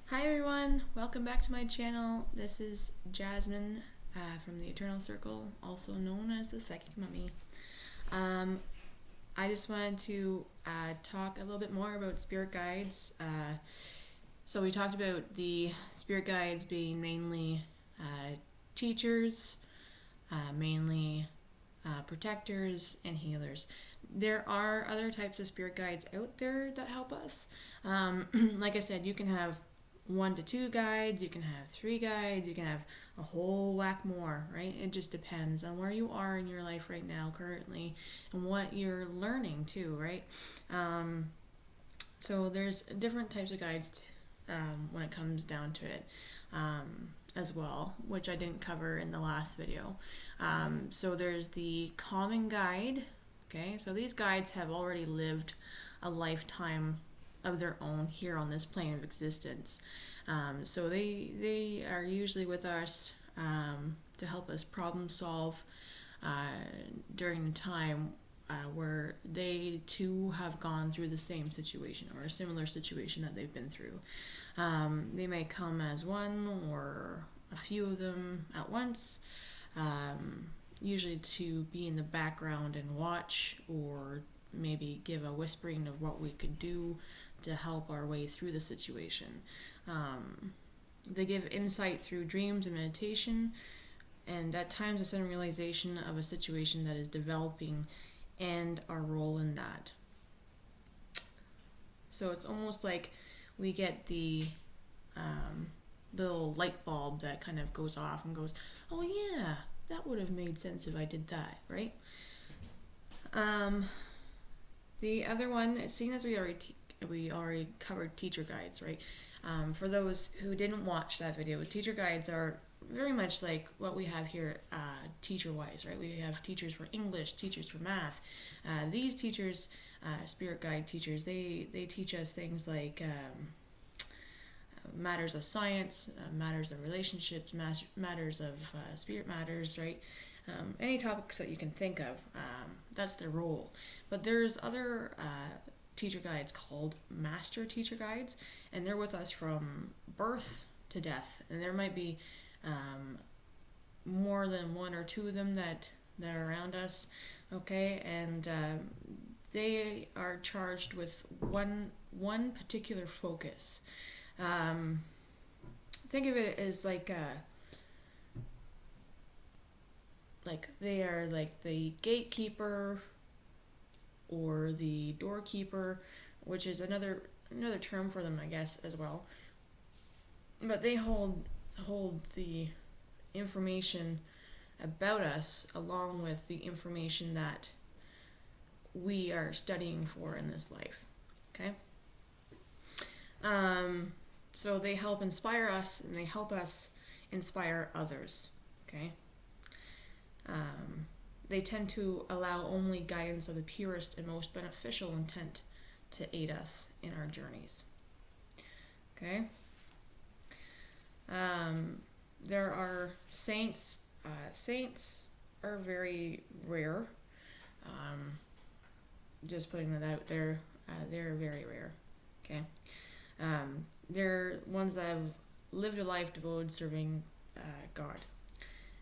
Hi everyone, welcome back to my channel. This is Jasmine from the Eternal Circle, also known as the Psychic Mummy. Um, I just wanted to talk a little bit more about spirit guides. So we talked about the spirit guides being mainly teachers, mainly protectors, and healers. There are other types of spirit guides out there that help us. Like I said, you can have 1 to 2 guides, you can have 3 guides, you can have a whole whack more, right? It just depends on where you are in your life right now, currently, and what you're learning too, right? So there's different types of guides when it comes down to it. As well, which I didn't cover in the last video. So there's the common guide. Okay, so these guides have already lived a lifetime of their own here on this plane of existence. So they are usually with us to help us problem solve during the time where they too have gone through the same situation or a similar situation that they've been through. They may come as one or a few of them at once, usually to be in the background and watch, or maybe give a whispering of what we could do to help our way through the situation. They give insight through dreams and meditation, and at times a sudden realization of a situation that is developing and our role in that. So it's almost like we get the little light bulb that kind of goes off and goes, oh yeah, that would have made sense if I did that, right? The other one, seeing as we already covered teacher guides, right? For those who didn't watch that video, teacher guides are very much like what we have here teacher-wise, right? We have teachers for English, teachers for math. These teachers, spirit guide teachers, they teach us things like matters of science, matters of relationships, matters of spirit matters, right? Any topics that you can think of, that's their role. But there's other teacher guides called master teacher guides, and they're with us from birth to death. And there might be more than 1 or 2 of them that are around us, okay? And they are charged with one particular focus. Think of it as like they are like the gatekeeper or the doorkeeper, which is another term for them, I guess, as well. But they hold the information about us along with the information that we are studying for in this life. Okay? So they help inspire us, and they help us inspire others. Okay? They tend to allow only guidance of the purest and most beneficial intent to aid us in our journeys. Okay? There are saints. Saints are very rare. Just putting that out there. They're very rare. Okay? They're ones that have lived a life devoted serving God.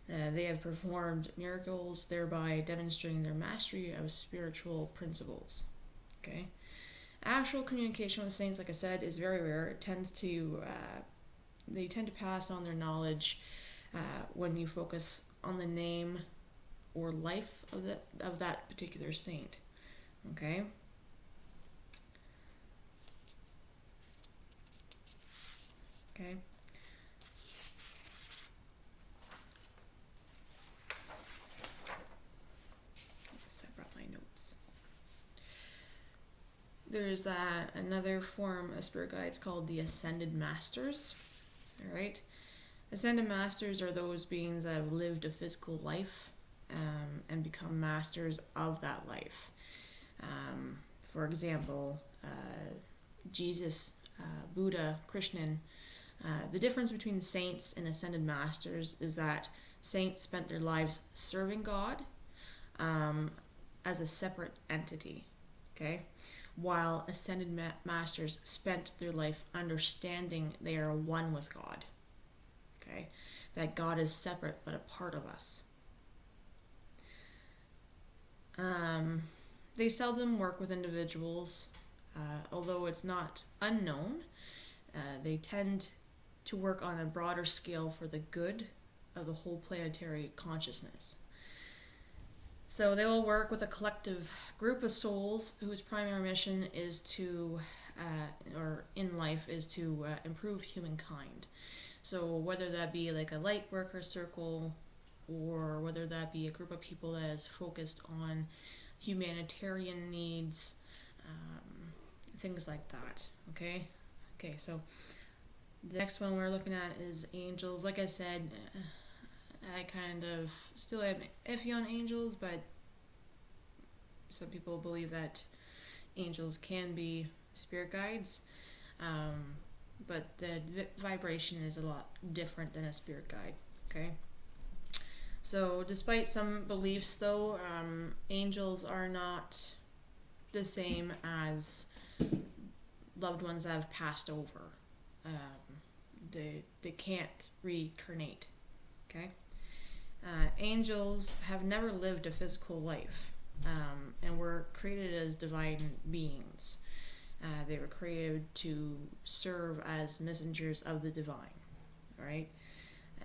They have performed miracles, thereby demonstrating their mastery of spiritual principles. Okay? Actual communication with saints, like I said, is very rare. It tends to they tend to pass on their knowledge when you focus on the name or life of that particular saint. Okay? Okay? I brought my notes. There's another form of spirit guides called the Ascended Masters. All right? Ascended Masters are those beings that have lived a physical life and become masters of that life. For example, Jesus, Buddha, Krishna. The difference between saints and ascended masters is that saints spent their lives serving God as a separate entity, okay? while ascended masters spent their life understanding they are one with God. Okay? That God is separate but a part of us. They seldom work with individuals, although it's not unknown. They tend to work on a broader scale for the good of the whole planetary consciousness. So they will work with a collective group of souls whose primary mission is to, or in life, is to improve humankind. So whether that be like a light worker circle, or whether that be a group of people that is focused on humanitarian needs, things like that. Okay, so the next one we're looking at is angels. Like I said, I kind of still am iffy on angels, but some people believe that angels can be spirit guides, but the vibration is a lot different than a spirit guide. Okay, so despite some beliefs, though, angels are not the same as loved ones that have passed over. They can't reincarnate. Okay, angels have never lived a physical life, and were created as divine beings. They were created to serve as messengers of the divine. All right.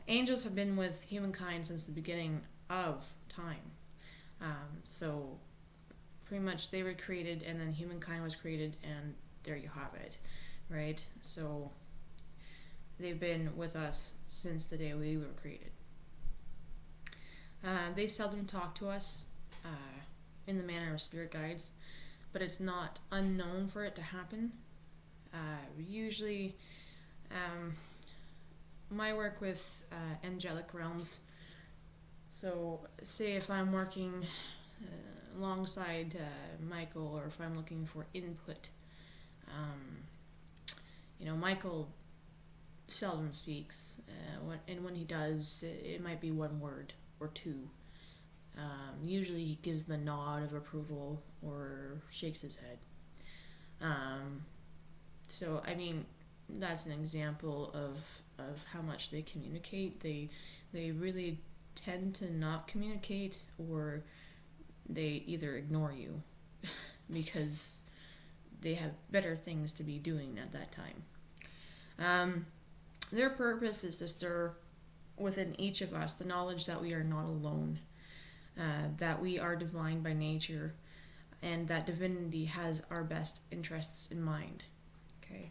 Angels have been with humankind since the beginning of time. So pretty much they were created, and then humankind was created, and there you have it, right? So they've been with us since the day we were created. They seldom talk to us in the manner of spirit guides, but it's not unknown for it to happen. Usually, my work with angelic realms, so say if I'm working alongside Michael, or if I'm looking for input, Michael seldom speaks, and when he does, it might be one word or two. Usually he gives the nod of approval or shakes his head. So I mean, that's an example of how much they communicate. They really tend to not communicate, or they either ignore you because they have better things to be doing at that time. Their purpose is to stir within each of us the knowledge that we are not alone, that we are divine by nature, and that divinity has our best interests in mind. Okay,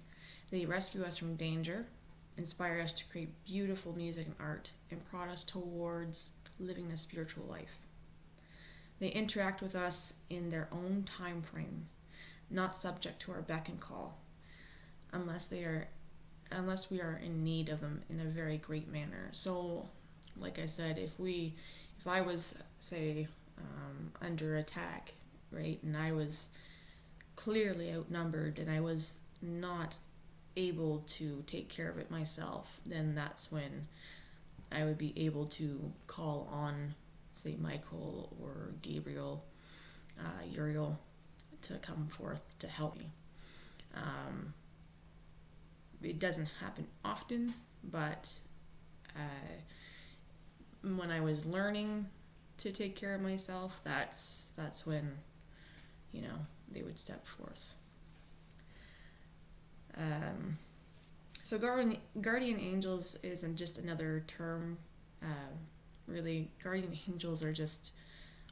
they rescue us from danger, inspire us to create beautiful music and art, and prod us towards living a spiritual life. They interact with us in their own time frame, not subject to our beck and call, unless we are in need of them in a very great manner. So, like I said, if I was, say, under attack, right, and I was clearly outnumbered, and I was not able to take care of it myself, then that's when I would be able to call on, say, Michael or Gabriel, Uriel, to come forth to help me. It doesn't happen often, but when I was learning to take care of myself, that's when, they would step forth. So guardian angels isn't just another term. Really, guardian angels are just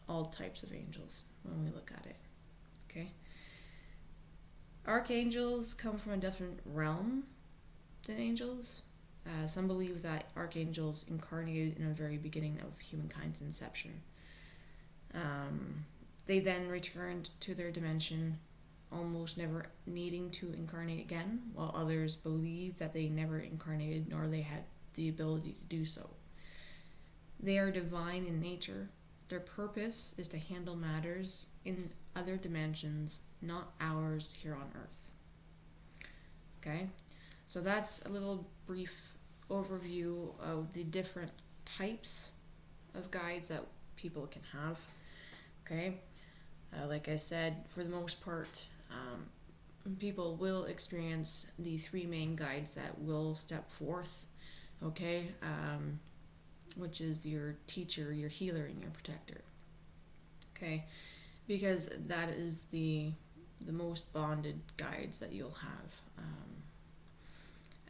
all types of angels when we look at it. Okay. Archangels come from a different realm than angels. Some believe that archangels incarnated in the very beginning of humankind's inception. They then returned to their dimension, almost never needing to incarnate again, while others believe that they never incarnated, nor they had the ability to do so. They are divine in nature. Their purpose is to handle matters in other dimensions, not ours here on Earth. Okay? So that's a little brief overview of the different types of guides that people can have. Okay? Like I said, for the most part, people will experience the three main guides that will step forth, okay? Which is your teacher, your healer, and your protector, okay? Because that is the most bonded guides that you'll have,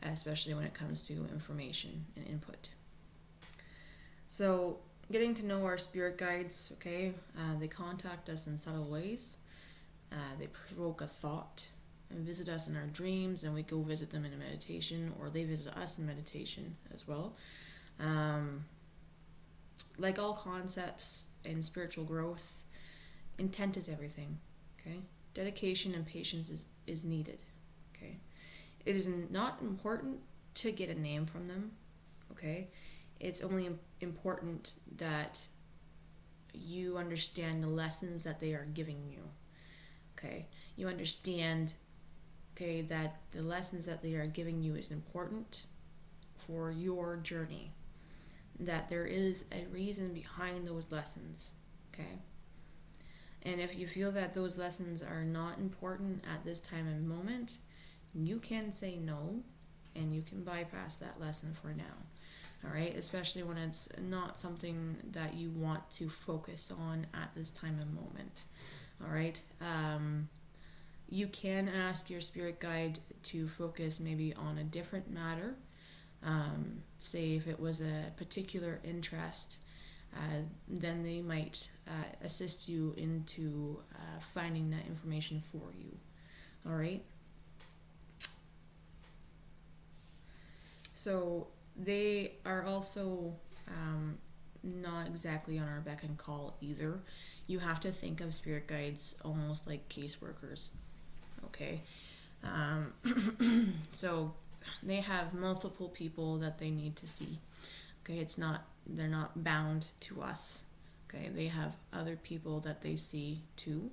especially when it comes to information and input. So getting to know our spirit guides, okay, they contact us in subtle ways. They provoke a thought and visit us in our dreams, and we go visit them in a meditation, or they visit us in meditation as well. Like all concepts in spiritual growth, intent is everything, okay? Dedication and patience is needed, okay? It is not important to get a name from them, okay? It's only important that you understand the lessons that they are giving you, okay? You understand, okay, that the lessons that they are giving you is important for your journey, that there is a reason behind those lessons, okay? And if you feel that those lessons are not important at this time and moment, you can say no, and you can bypass that lesson for now, all right? Especially when it's not something that you want to focus on at this time and moment, all right? You can ask your spirit guide to focus maybe on a different matter. Say if it was a particular interest, then they might assist you into finding that information for you. All right? So they are also not exactly on our beck and call either. You have to think of spirit guides almost like caseworkers. Okay? So they have multiple people that they need to see. Okay, they're not bound to us. Okay, they have other people that they see too.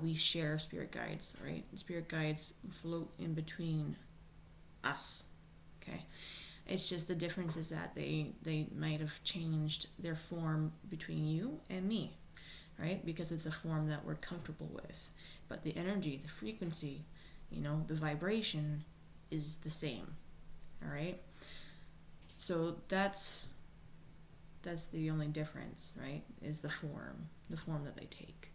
We share spirit guides, right? Spirit guides float in between us. Okay, it's just the difference is that they might have changed their form between you and me, right? Because it's a form that we're comfortable with. But the energy, the frequency, the vibration is the same. All right? So that's the only difference, right? Is the form that they take.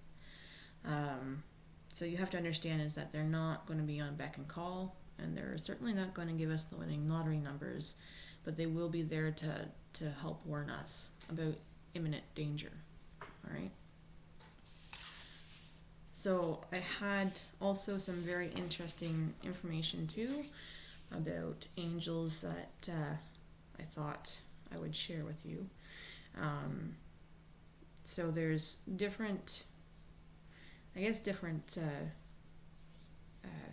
So you have to understand is that they're not going to be on beck and call, and they're certainly not going to give us the winning lottery numbers, but they will be there to help warn us about imminent danger. All right? So I had also some very interesting information too about angels that I thought I would share with you. So there's different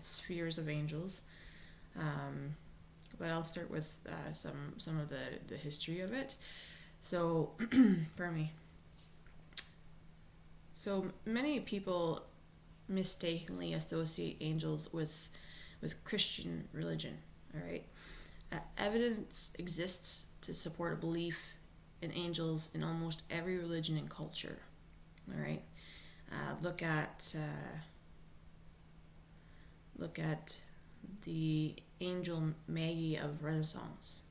spheres of angels, but I'll start with some of the history of it. So, pardon me. So many people mistakenly associate angels with Christian religion. All right, evidence exists to support a belief in angels in almost every religion and culture. All right, look at the angel Magi of Renaissance.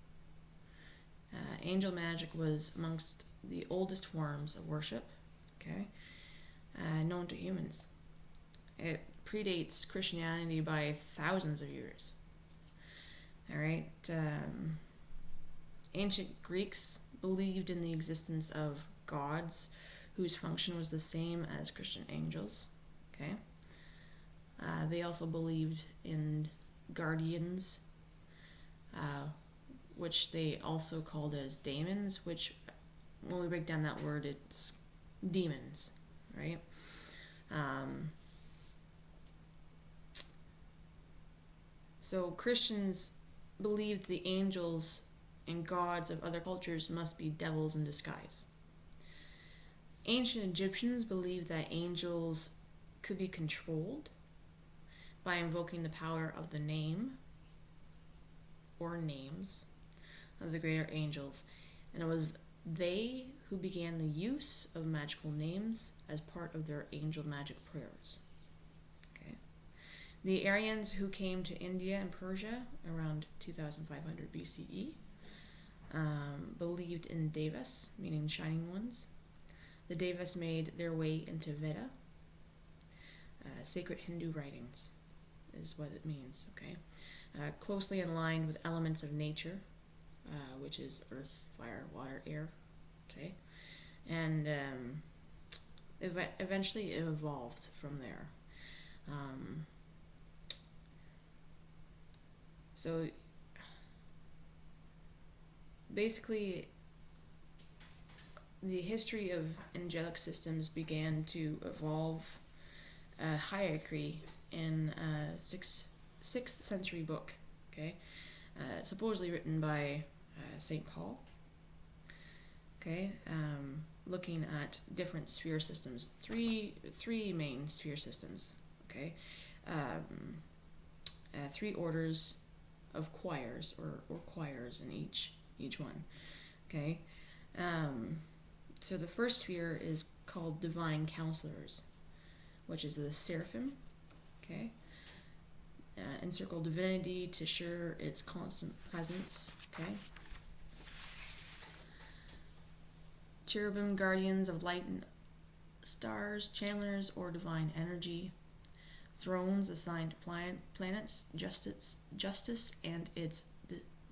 Angel magic was amongst the oldest forms of worship. Okay, known to humans. It predates Christianity by thousands of years. All right. Ancient Greeks believed in the existence of gods whose function was the same as Christian angels. Okay. They also believed in guardians, which they also called as daemons, which when we break down that word, it's demons, right? So Christians believed the angels and gods of other cultures must be devils in disguise. Ancient Egyptians believed that angels could be controlled by invoking the power of the name or names of the greater angels, and it was they who began the use of magical names as part of their angel magic prayers. Okay. The Aryans who came to India and Persia around 2500 BCE believed in Devas, meaning shining ones. The Devas made their way into Veda, sacred Hindu writings is what it means, okay? Closely aligned with elements of nature, which is earth, fire, water, air, okay? And eventually it evolved from there. So basically, the history of angelic systems began to evolve hierarchy in a 6th century book, okay, supposedly written by St. Paul, okay, looking at different sphere systems, three main sphere systems, okay, 3 orders of choirs or choirs in each one, okay. So the first sphere is called divine counselors, which is the seraphim, okay. Encircle divinity to assure its constant presence, okay. Cherubim, guardians of light and stars, channelers or divine energy. Thrones assigned to planets, justice and its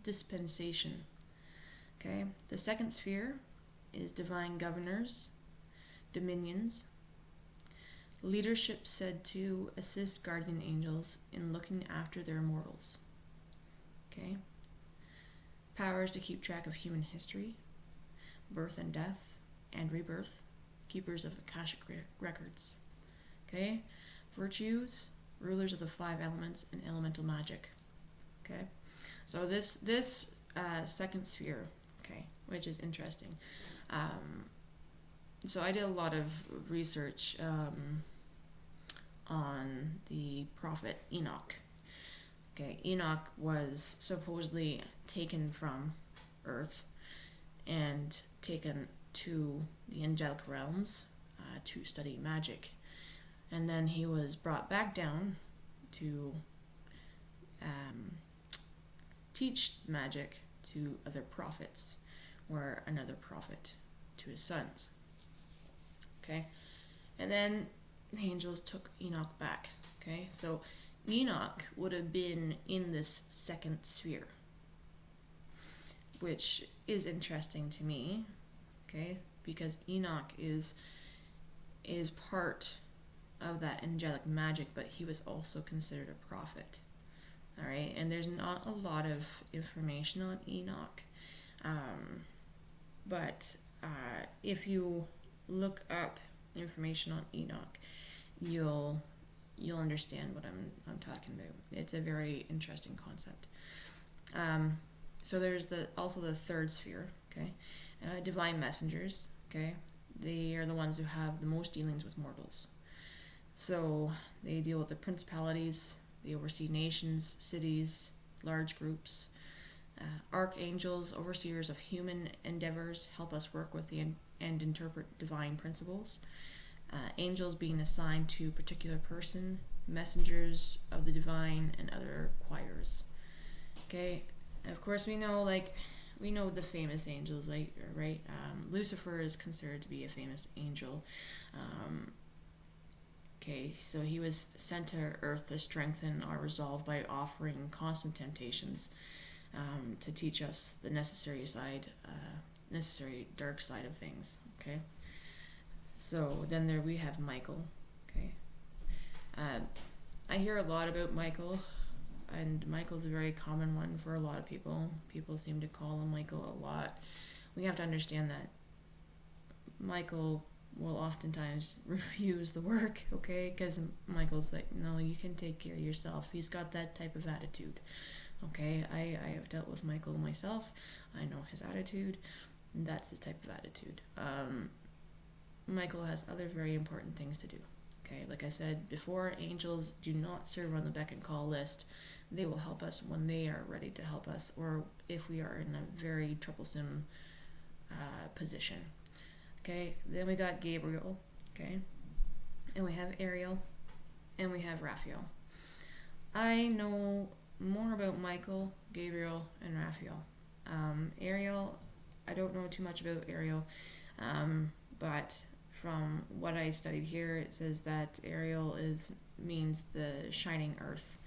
dispensation. Okay. The second sphere is divine governors, dominions. Leadership said to assist guardian angels in looking after their mortals. Okay. Powers to keep track of human history, birth and death, and rebirth. Keepers of Akashic records. Okay. Virtues, rulers of the 5 elements and elemental magic. Okay. So this second sphere, okay, which is interesting. So I did a lot of research on the prophet Enoch. Okay, Enoch was supposedly taken from Earth and taken to the angelic realms to study magic. And then he was brought back down to teach magic to other prophets, or another prophet to his sons. Okay? And then the angels took Enoch back. Okay? So Enoch would have been in this second sphere, which is interesting to me, okay? Because Enoch is part of that angelic magic, but he was also considered a prophet. All right, and there's not a lot of information on Enoch, but if you look up information on Enoch, you'll understand what I'm talking about. It's a very interesting concept. So there's also the third sphere, okay, divine messengers, okay. They are the ones who have the most dealings with mortals. So they deal with the principalities, they oversee nations, cities, large groups. Archangels, overseers of human endeavors, help us work with and interpret divine principles. Angels being assigned to a particular person, messengers of the divine, and other choirs. Okay, of course we know the famous angels, right? Lucifer is considered to be a famous angel. Okay, so he was sent to earth to strengthen our resolve by offering constant temptations, to teach us the necessary dark side of things. Okay, so then there we have Michael. Okay, I hear a lot about Michael, and Michael's a very common one for a lot of people. People seem to call him Michael a lot. We have to understand that Michael will oftentimes refuse the work, okay? Because Michael's like, no, you can take care of yourself. He's got that type of attitude, okay? I have dealt with Michael myself. I know his attitude, and that's his type of attitude. Michael has other very important things to do, okay? Like I said before, angels do not serve on the beck and call list. They will help us when they are ready to help us, or if we are in a very troublesome position. Okay, then we got Gabriel, okay, and we have Ariel, and we have Raphael. I know more about Michael, Gabriel, and Raphael. Ariel, I don't know too much about Ariel, but from what I studied here, it says that Ariel means the shining earth.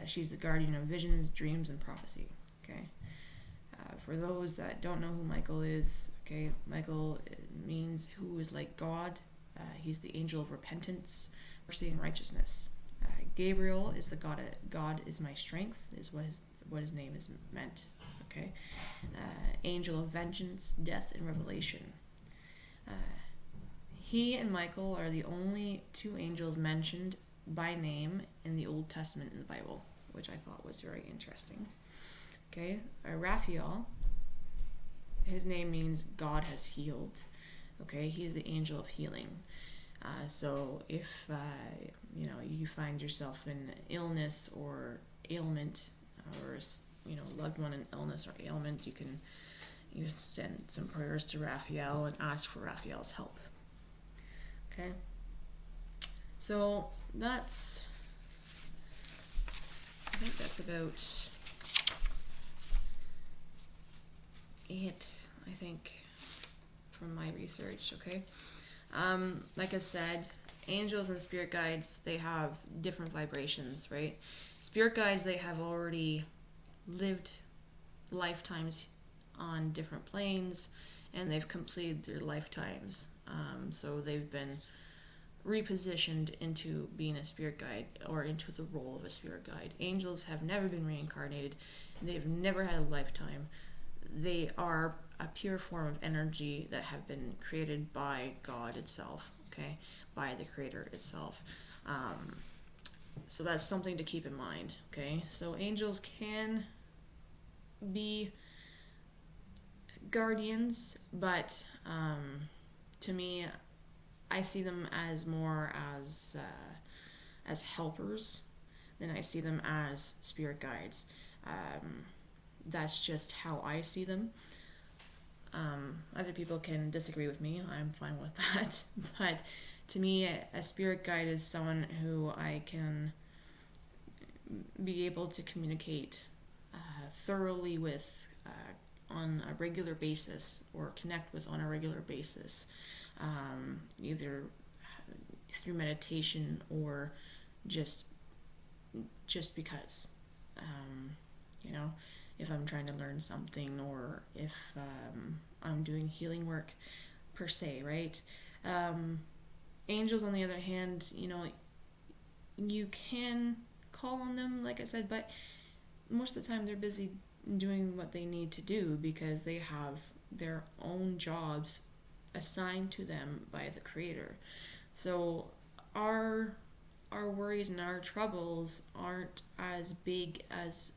She's the guardian of visions, dreams, and prophecy. Okay. For those that don't know who Michael is, okay, Michael means who is like God. He's the angel of repentance, mercy, and righteousness. Gabriel is the God is my strength, is what his name is meant. Okay, angel of vengeance, death, and revelation. He and Michael are the only two angels mentioned by name in the Old Testament in the Bible, which I thought was very interesting. Okay, Raphael, his name means God has healed. Okay, he's the angel of healing. So if you find yourself in illness or ailment, or loved one in illness or ailment, you can send some prayers to Raphael and ask for Raphael's help. Okay, so I think that's about it, I think, from my research. Okay, like I said, angels and spirit guides, they have different vibrations, right? Spirit guides, they have already lived lifetimes on different planes, and they've completed their lifetimes, so they've been repositioned into being a spirit guide or into the role of a spirit guide. Angels have never been reincarnated. They've never had a lifetime. They are a pure form of energy that have been created by God itself, okay, by the Creator itself. So that's something to keep in mind, okay? So angels can be guardians, but to me, I see them as more as helpers than I see them as spirit guides. That's just how I see them. Other people can disagree with me. I'm fine with that. But to me, a spirit guide is someone who I can be able to communicate thoroughly with on a regular basis, or connect with on a regular basis, either through meditation or just because. If I'm trying to learn something, or if I'm doing healing work per se, right? Angels, on the other hand, you can call on them, like I said, but most of the time they're busy doing what they need to do, because they have their own jobs assigned to them by the Creator. So our worries and our troubles aren't as big as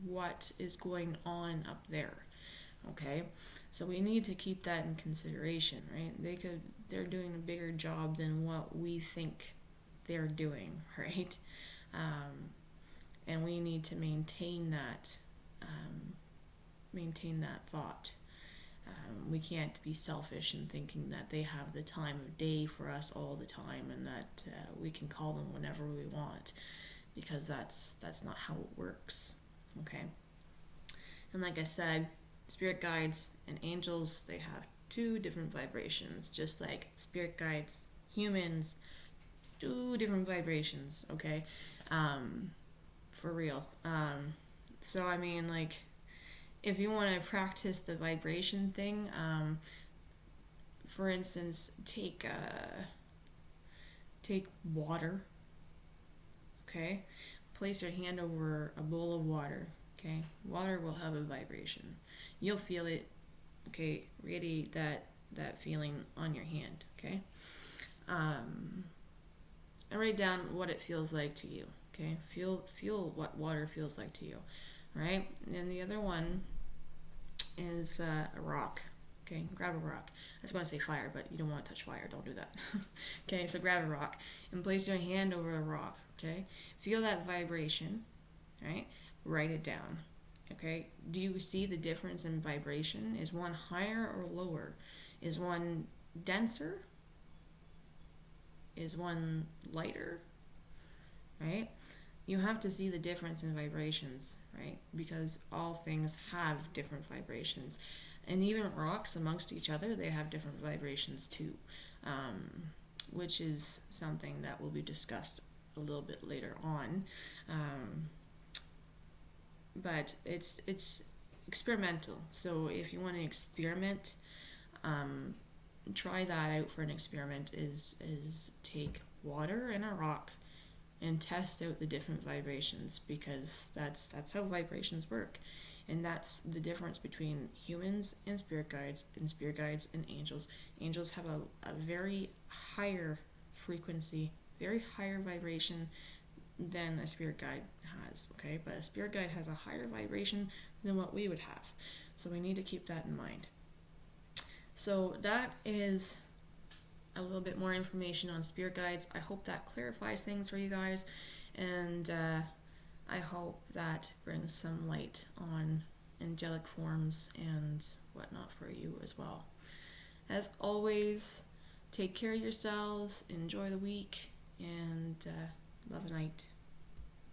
what is going on up there. Okay, so we need to keep that in consideration, right? They're doing a bigger job than what we think they're doing, right? And we need to maintain that thought. We can't be selfish in thinking that they have the time of day for us all the time, and that we can call them whenever we want, because that's not how it works. Okay, and like I said, spirit guides and angels, they have two different vibrations, just like spirit guides, humans, two different vibrations. Okay, for real. So I mean, like, if you want to practice the vibration thing, for instance, take water. Okay, place your hand over a bowl of water. Okay, water will have a vibration. You'll feel it. Okay, radiate that feeling on your hand. Okay, and write down what it feels like to you. Okay, feel what water feels like to you. Right, and the other one is a rock. Okay, grab a rock. I was going to say fire, but you don't want to touch fire. Don't do that. Okay, so grab a rock and place your hand over a rock. Okay, feel that vibration. Right, write it down. Okay, do you see the difference in vibration? Is one higher or lower? Is one denser? Is one lighter? Right? you have to see the difference in vibrations, right? Because all things have different vibrations. And even rocks amongst each other, they have different vibrations too, which is something that will be discussed a little bit later on. But it's experimental. So if you want to experiment, try that out for an experiment. Is take water and a rock and test out the different vibrations, because that's how vibrations work. And that's the difference between humans and spirit guides and angels. Angels have a very higher frequency, very higher vibration than a spirit guide has, okay? But a spirit guide has a higher vibration than what we would have. So we need to keep that in mind. So that is a little bit more information on spirit guides. I hope that clarifies things for you guys, and I hope that brings some light on angelic forms and whatnot for you as well. As always, take care of yourselves, enjoy the week, and love and light.